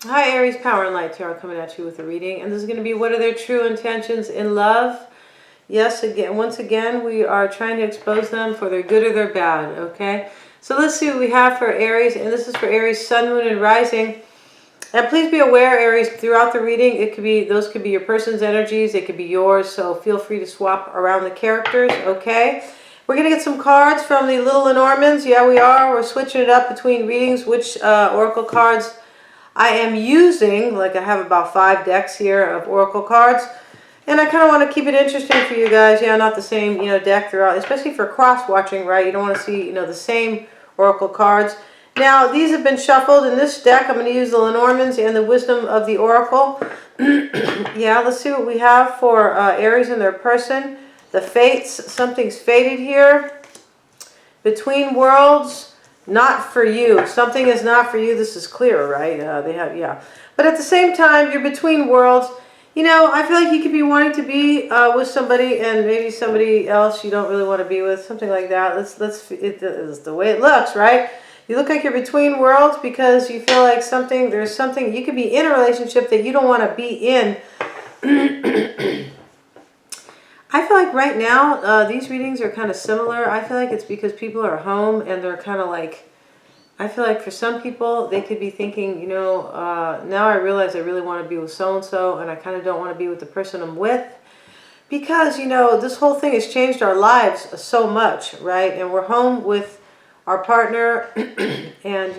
Hi Aries, Power and Light Tarot coming at you with a reading. And this is going to be what are their true intentions in love? Yes, again, once again, we are trying to expose them for their good or their bad, okay? So let's see what we have for Aries. And this is for Aries, Sun, Moon, and Rising. And please be aware, Aries, throughout the reading, those could be your person's energies. It could be yours. So feel free to swap around the characters, okay? We're going to get some cards from the Little Lenormands. Yeah, we are. We're switching it up between readings, which oracle cards I am using. Like I have about 5 decks here of oracle cards, and I kind of want to keep it interesting for you guys. Yeah, not the same deck throughout, especially for cross watching, right? You don't want to see the same oracle cards. Now these have been shuffled. In this deck I'm going to use the Lenormands and the Wisdom of the Oracle. Yeah, let's see what we have for Aries and their person. The Fates. Something's fated here. Between worlds. Not for you. Something is not for you. This is clear, right? Yeah. But at the same time, you're between worlds. I feel like you could be wanting to be with somebody, and maybe somebody else you don't really want to be with. Something like that. It is the way it looks, right? You look like you're between worlds because you feel like there's something you could be in a relationship that you don't want to be in. I feel like right now, these readings are kind of similar. I feel like it's because people are home and they're kind of like, I feel like for some people, they could be thinking, now I realize I really want to be with so-and-so and I kind of don't want to be with the person I'm with. Because, this whole thing has changed our lives so much, right? And we're home with our partner and,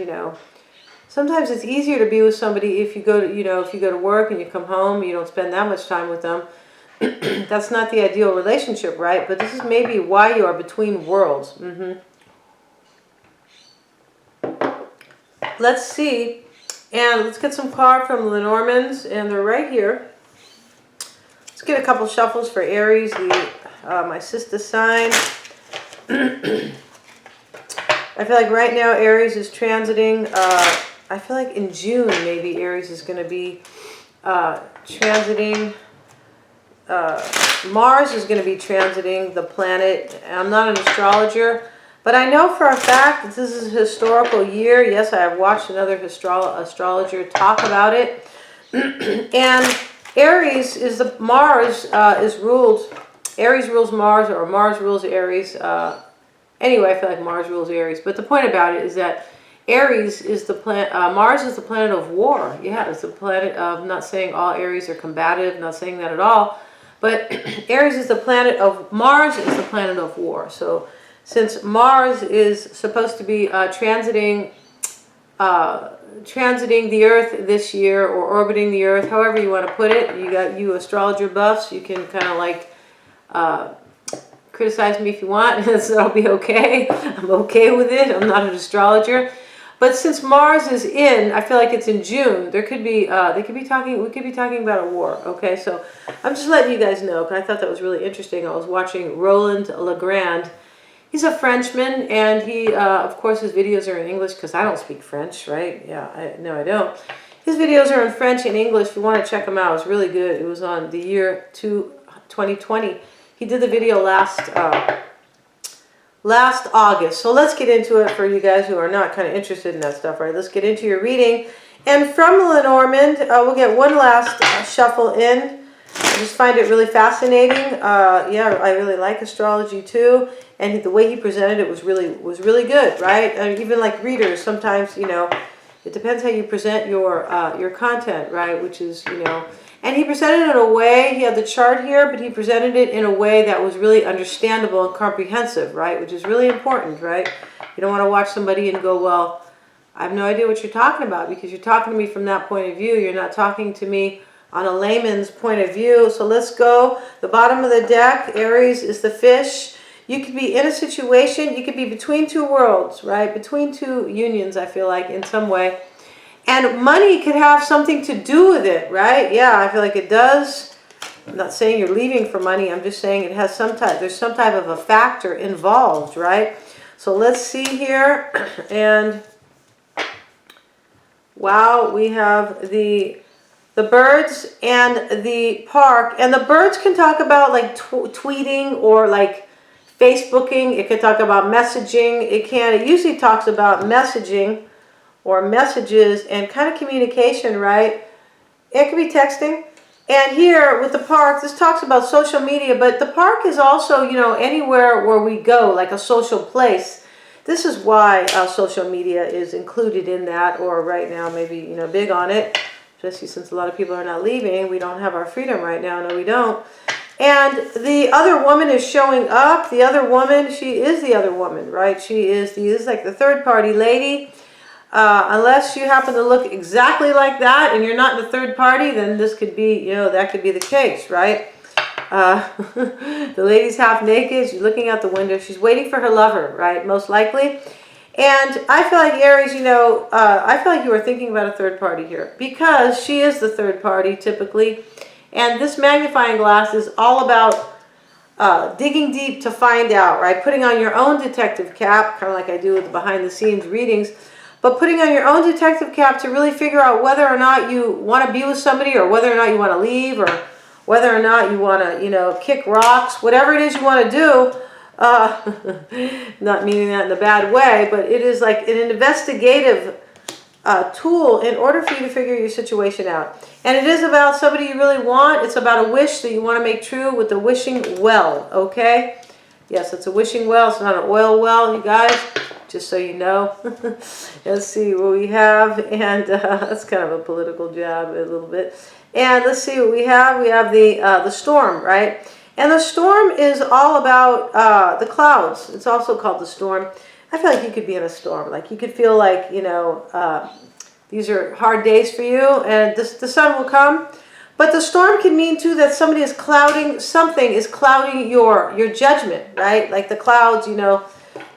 sometimes it's easier to be with somebody if you go to, if you go to work and you come home, you don't spend that much time with them. That's not the ideal relationship, right? But this is maybe why you are between worlds. Let's see. And let's get some cards from the Lenormands. And they're right here. Let's get a couple shuffles for Aries, my sister sign. I feel like right now Aries is transiting. I feel like in June maybe Aries is going to be transiting. Mars is going to be transiting the planet. I'm not an astrologer, but I know for a fact that this is a historical year. Yes, I have watched another astrologer talk about it. And Aries is Mars is ruled. Aries rules Mars, or Mars rules Aries. Anyway, I feel like Mars rules Aries. But the point about it is that Aries is the planet, Mars is the planet of war. Yeah, it's the planet of, I'm not saying all Aries are combative, not saying that at all. But Aries is the planet of, Mars is the planet of war. So since Mars is supposed to be transiting the Earth this year, or orbiting the Earth, however you want to put it, you astrologer buffs, you can kind of like criticize me if you want. That'll be okay. I'm okay with it. I'm not an astrologer. But since Mars is in, I feel like it's in June. We could be talking about a war. Okay, so I'm just letting you guys know because I thought that was really interesting. I was watching Roland Legrand. He's a Frenchman, and he, of course, his videos are in English because I don't speak French, right? Yeah, no, I don't. His videos are in French and English. If you want to check them out, it's really good. It was on the year 2020. He did the video last August. So let's get into it for you guys who are not kind of interested in that stuff, right? Let's get into your reading. And from the Lenormand, we'll get one last shuffle in. I just find it really fascinating. Yeah, I really like astrology too. And the way he presented it was really good, right? Even like readers, sometimes, it depends how you present your content, right? Which is, and he presented it in a way, he had the chart here, but he presented it in a way that was really understandable and comprehensive, right? Which is really important, right? You don't want to watch somebody and go, well, I have no idea what you're talking about because you're talking to me from that point of view. You're not talking to me on a layman's point of view. So let's go. The bottom of the deck, Aries is the fish. You could be in a situation, you could be between two worlds, right? Between two unions, I feel like, in some way. And money could have something to do with it, right? Yeah, I feel like it does. I'm not saying you're leaving for money. I'm just saying it has there's some type of a factor involved, right? So let's see here. And wow, we have the birds and the park. And the birds can talk about like tweeting or like Facebooking. It could talk about messaging. It usually talks about messaging or messages and kind of communication, right? It could be texting. And here with the park, this talks about social media, but the park is also, you know, anywhere where we go, like a social place. This is why social media is included in that, or right now maybe, you know, big on it, especially since a lot of people are not leaving. We don't have our freedom right now. No, we don't. And the other woman is showing up. The other woman, she is the other woman, right? She is like the third party lady. Unless you happen to look exactly like that and you're not in the third party, then this could be, you know, that could be the case, right? The lady's half naked. She's looking out the window. She's waiting for her lover, right? Most likely. And I feel like Aries, you know, I feel like you are thinking about a third party here because she is the third party typically. And this magnifying glass is all about digging deep to find out, right? Putting on your own detective cap, kind of like I do with the behind the scenes readings. But putting on your own detective cap to really figure out whether or not you want to be with somebody, or whether or not you want to leave, or whether or not you want to, you know, kick rocks, whatever it is you want to do. Not meaning that in a bad way, but it is like an investigative tool in order for you to figure your situation out. And it is about somebody you really want. It's about a wish that you want to make true with the wishing well, okay? Yes, it's a wishing well. It's not an oil well, you guys. Just so you know. Let's see what we have. And that's kind of a political jab a little bit. And let's see what we have. We have the storm, right? And the storm is all about the clouds. It's also called the storm. I feel like you could be in a storm. Like you could feel like, you know, these are hard days for you and the sun will come. But the storm can mean too that somebody is clouding, something is clouding your judgment, right? Like the clouds, you know,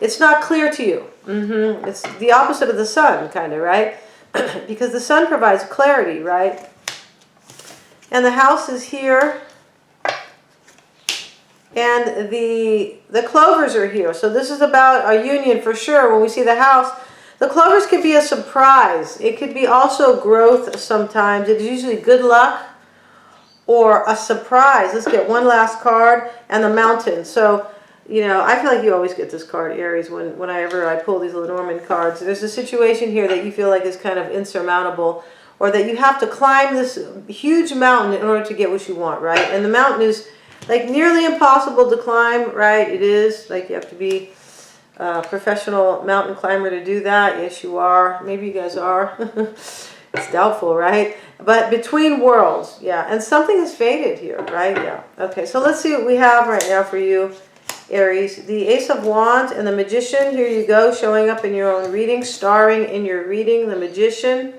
it's not clear to you. It's the opposite of the sun, kind of, right? Because the sun provides clarity, right? And the house is here. And the clovers are here. So this is about a union for sure. When we see the house, the clovers could be a surprise. It could be also growth sometimes. It's usually good luck or a surprise. Let's get one last card, and the mountain. So, you know, I feel like you always get this card, Aries, whenever I pull these Lenormand cards. There's a situation here that you feel like is kind of insurmountable, or that you have to climb this huge mountain in order to get what you want, right? And the mountain is like nearly impossible to climb, right? It is. Like you have to be a professional mountain climber to do that. Yes, you are. Maybe you guys are. It's doubtful, right? But between worlds, yeah. And something is faded here, right? Yeah. Okay, so let's see what we have right now for you, Aries. The Ace of Wands and the Magician. Here you go, showing up in your own reading, starring in your reading, the Magician.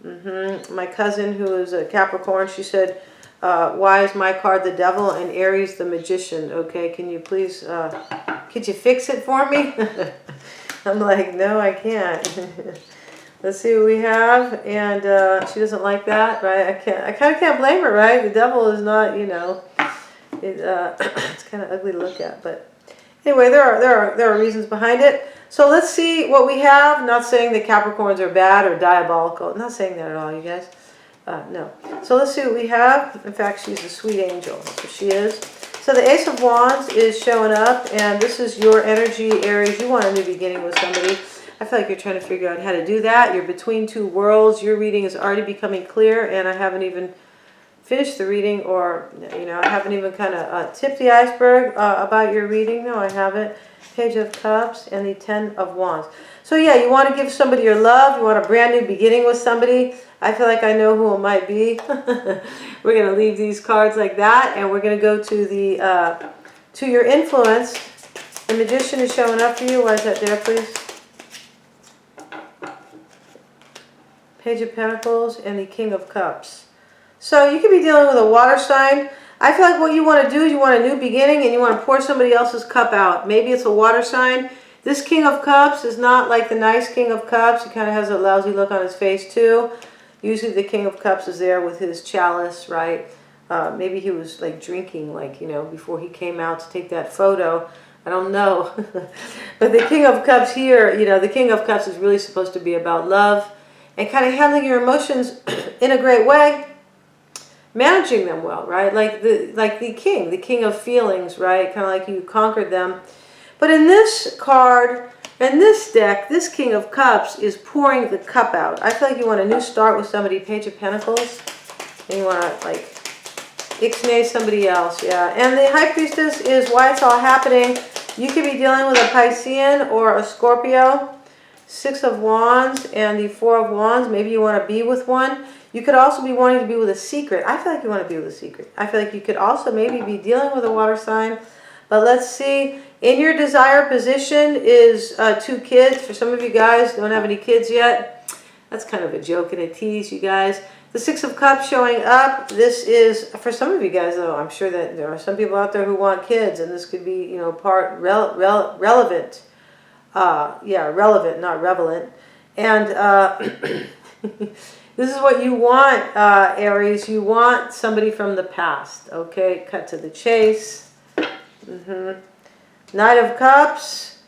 My cousin, who is a Capricorn, she said, why is my card the Devil and Aries the Magician? Okay, can you please, could you fix it for me? I'm like, no, I can't. Let's see what we have. And she doesn't like that, right? I kind of can't blame her, right? The devil is not, you know, it's kind of ugly to look at. But anyway, there are reasons behind it. So let's see what we have. I'm not saying that Capricorns are bad or diabolical. I'm not saying that at all, you guys. No. So let's see what we have. In fact, she's a sweet angel. So she is. So the Ace of Wands is showing up, and this is your energy, Aries. You want a new beginning with somebody. I feel like you're trying to figure out how to do that. You're between two worlds. Your reading is already becoming clear, and I haven't even finished the reading, or, you know, I haven't even kind of tipped the iceberg about your reading. No, I haven't. Page of Cups and the Ten of Wands. So yeah, you want to give somebody your love. You want a brand new beginning with somebody. I feel like I know who it might be. We're going to leave these cards like that, and we're going to go to the to your influence. The Magician is showing up for you. Why is that there, please? Page of Pentacles and the King of Cups. So you could be dealing with a water sign. I feel like what you want to do is you want a new beginning, and you want to pour somebody else's cup out. Maybe it's a water sign. This King of Cups is not like the nice King of Cups. He kind of has a lousy look on his face too. Usually the King of Cups is there with his chalice, right? Maybe he was like drinking, like, you know, before he came out to take that photo. I don't know. But the King of Cups here, you know, the King of Cups is really supposed to be about love and kind of handling your emotions in a great way, managing them well, right? Like the King of feelings, right? Kind of like you conquered them. But in this card, And this deck, this King of Cups, is pouring the cup out. I feel like you want a new start with somebody, Page of Pentacles. And you want to, like, ixnay somebody else, yeah. And the High Priestess is why it's all happening. You could be dealing with a Piscean or a Scorpio. Six of Wands and the Four of Wands. Maybe you want to be with one. You could also be wanting to be with a secret. I feel like you want to be with a secret. I feel like you could also maybe be dealing with a water sign. But let's see. In your desired position is 2 kids. For some of you guys don't have any kids yet. That's kind of a joke and a tease, you guys. The Six of Cups showing up. This is, for some of you guys, though, I'm sure that there are some people out there who want kids. And this could be, you know, part relevant. Yeah, relevant, not relevant. And this is what you want, Aries. You want somebody from the past, okay? Cut to the chase. Knight of Cups,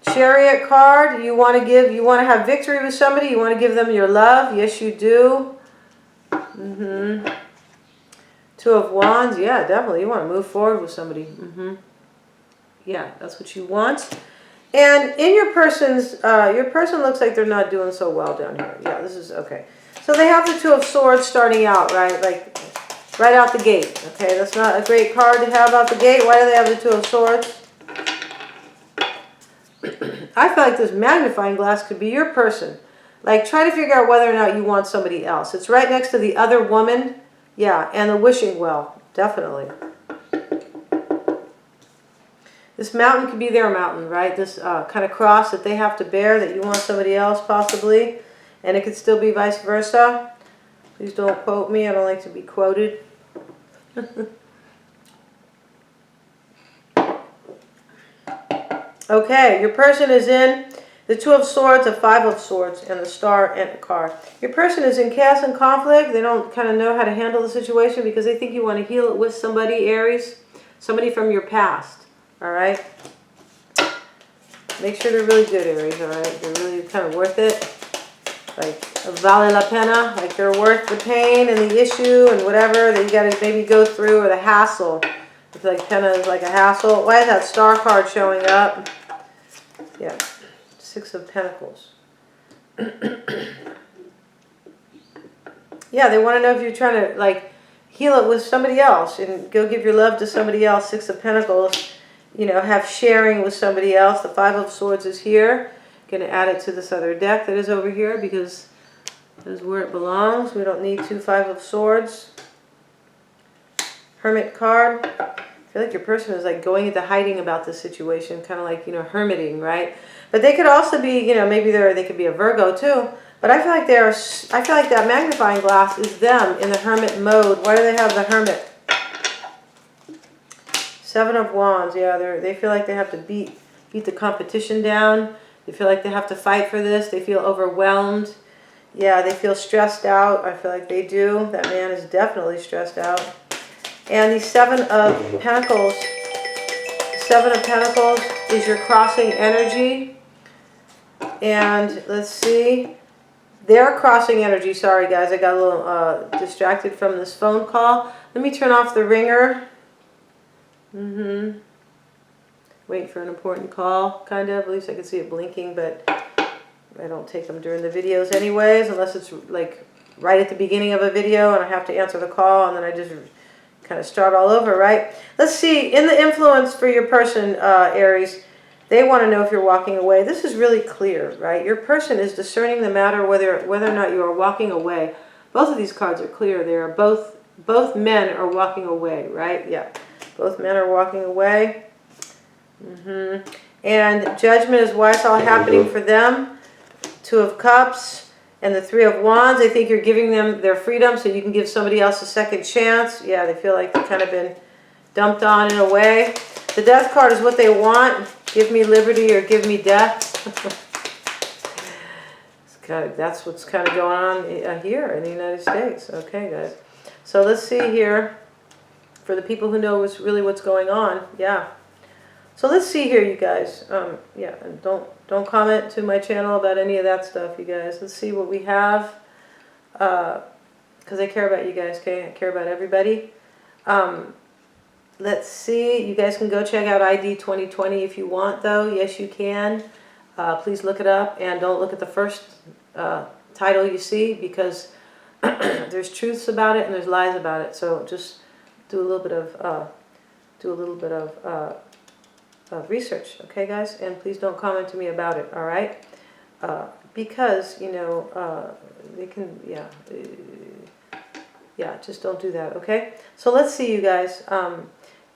Chariot card. You want to have victory with somebody. You want to give them your love. Yes, you do. Two of Wands. Yeah, definitely. You want to move forward with somebody. Yeah, that's what you want. And in your person looks like they're not doing so well down here. Yeah, this is okay. So they have the Two of Swords starting out, right? Like, right out the gate. Okay, that's not a great card to have out the gate. Why do they have the Two of Swords? I feel like this magnifying glass could be your person. Like, try to figure out whether or not you want somebody else. It's right next to the other woman. Yeah, and the wishing well. Definitely. This mountain could be their mountain, right? This kind of cross that they have to bear that you want somebody else possibly. And it could still be vice versa. Please don't quote me. I don't like to be quoted. Okay, your person is in the Two of Swords, a Five of Swords, and the Star and the card. Your person is in chaos and conflict. They don't kind of know how to handle the situation because they think you want to heal it with somebody, Aries. Somebody from your past. All right? Make sure they're really good, Aries, all right? They're really kind of worth it. Like, vale la pena. Like, they're worth the pain and the issue and whatever that you got to maybe go through, or the hassle. I feel like pena is like a hassle. Why is that Star card showing up? Yeah. Six of Pentacles. Yeah, they want to know if you're trying to, like, heal it with somebody else and go give your love to somebody else. Six of Pentacles. You know, have sharing with somebody else. The Five of Swords is here. Going to add it to this other deck that is over here because that is where it belongs. We don't need 2 Five of Swords. Hermit card. I feel like your person is like going into hiding about this situation, kind of like, you know, hermiting, right? But they could also be, you know, maybe they could be a Virgo too. But I feel like I feel like that magnifying glass is them in the hermit mode. Why do they have the Hermit? Seven of Wands, yeah, they feel like they have to beat the competition down. They feel like they have to fight for this. They feel overwhelmed. Yeah, they feel stressed out. I feel like they do. That man is definitely stressed out. And the Seven of Pentacles. Seven of Pentacles is your crossing energy. And let's see. Their crossing energy. Sorry, guys. I got a little distracted from this phone call. Let me turn off the ringer. Waiting for an important call, kind of. At least I can see it blinking, but I don't take them during the videos anyways, unless it's like right at the beginning of a video and I have to answer the call and then I just kind of start all over, right? Let's see. In the influence for your person, Aries, they want to know if you're walking away. This is really clear, right? Your person is discerning the matter whether or not you are walking away. Both of these cards are clear. They are both men are walking away, right? Yeah. Both men are walking away. And Judgment is why it's all happening for them. Two of Cups and the Three of Wands. They think you're giving them their freedom so you can give somebody else a second chance. Yeah, they feel like they've kind of been dumped on in a way. The Death card is what they want. Give me liberty or give me death. That's what's kind of going on here in the United States. Okay, guys. So let's see here. For the people who know really what's going on, yeah. So let's see here, you guys. Yeah, and don't comment to my channel about any of that stuff, you guys. Let's see what we have, because I care about you guys. Okay, I care about everybody. Let's see. You guys can go check out ID 2020 if you want, though. Yes, you can. Please look it up, and don't look at the first title you see, because there's truths about it and there's lies about it. So just do a little bit of research, okay, guys? And please don't comment to me about it, all right? Because you know they can, just don't do that, okay? So let's see, you guys.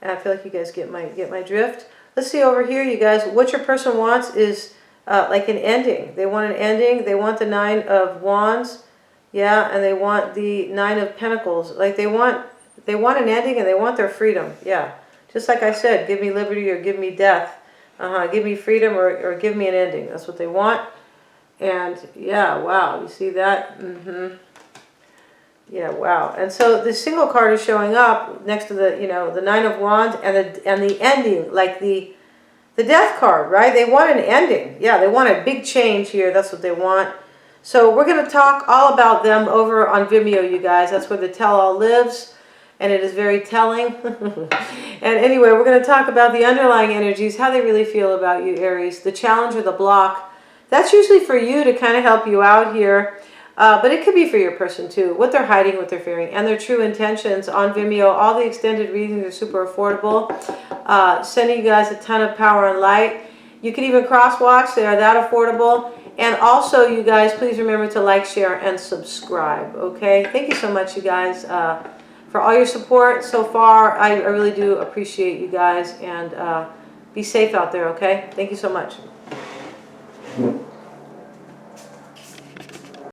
I feel like you guys get my drift. Let's see over here, you guys. What your person wants is like an ending. They want an ending. They want the 9 of Wands, yeah, and they want the 9 of Pentacles. Like they want an ending, and they want their freedom, yeah. Just like I said, give me liberty or give me death. Give me freedom or give me an ending. That's what they want. And yeah, wow, you see that? Yeah, wow. And so the single card is showing up next to the, you know, the 9 of Wands and the ending, like the death card, right? They want an ending. Yeah, they want a big change here. That's what they want. So we're going to talk all about them over on Vimeo, you guys. That's where the tell-all lives, and it is very telling. And anyway, we're going to talk about the underlying energies, how they really feel about you, Aries. The challenge or the block, that's usually for you to kind of help you out here. But it could be for your person too, what they're hiding, what they're fearing, and their true intentions on Vimeo. All the extended readings are super affordable, sending you guys a ton of power and light. You can even cross-watch, they are that affordable. And also, you guys, please remember to like, share, and subscribe, okay? Thank you so much, you guys, for all your support so far. I really do appreciate you guys, and be safe out there, okay? Thank you so much.